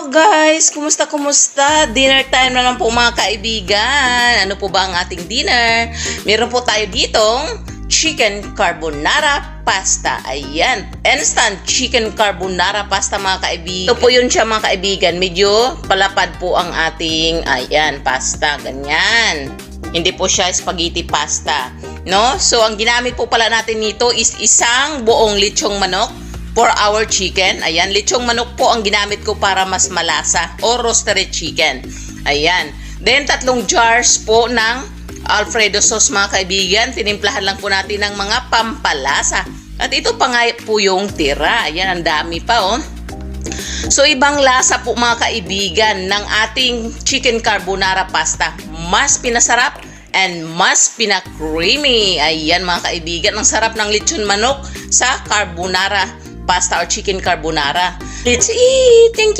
Hello guys! Kumusta? Dinner time na lang po mga kaibigan. Ano po ba ang ating dinner? Meron po tayo ditong chicken carbonara pasta. Ayan, instant chicken carbonara pasta mga kaibigan. Ito po yun siya mga kaibigan. Medyo palapad po ang ating, ayan, pasta. Ganyan. Hindi po siya spaghetti pasta. No? So, ang ginamit po pala natin nito is isang buong lechong manok for our chicken. Ayan, lechong manok po ang ginamit ko para mas malasa o roasted chicken. Ayan. Then, 3 jars po ng Alfredo sauce mga kaibigan. Tinimplahan lang po natin ng mga pampalasa. At ito pa nga po yung tira. Ayan, ang dami pa oh. So, ibang lasa po mga kaibigan ng ating chicken carbonara pasta. Mas pinasarap and mas pina-creamy. Ayan mga kaibigan, ang sarap ng lechon manok sa carbonara pasta or chicken carbonara. Let's eat! Thank you